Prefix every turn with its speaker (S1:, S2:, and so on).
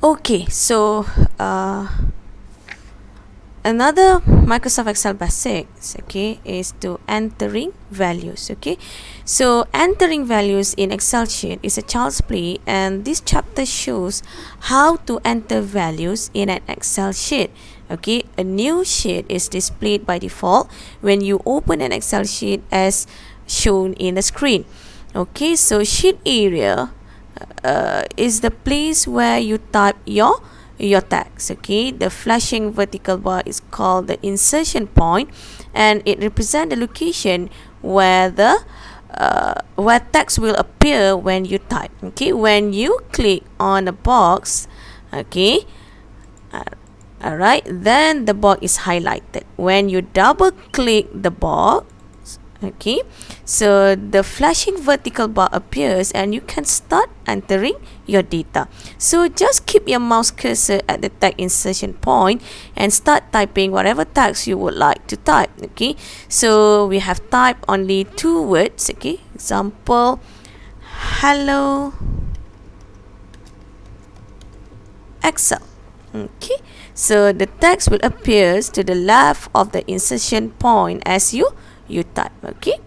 S1: Okay, so another Microsoft Excel basics, okay, is to entering values. Okay, so entering values in Excel sheet is a child's play, and this chapter shows how to enter values in an Excel sheet. Okay, a new sheet is displayed by default when you open an Excel sheet as shown in the screen. Okay, so sheet area is the place where you type your text. Okay, the flashing vertical bar is called the insertion point, and it represents the location where the where text will appear when you type. Okay, when you click on a box, okay, alright, then the box is highlighted. When you double click the box, okay, so the flashing vertical bar appears and you can start entering your data. So just keep your mouse cursor at the text insertion point and start typing whatever text you would like to type. Okay, so we have typed only 2 words. Okay, example, hello Excel. Okay, so the text will appear to the left of the insertion point as you type. Okay.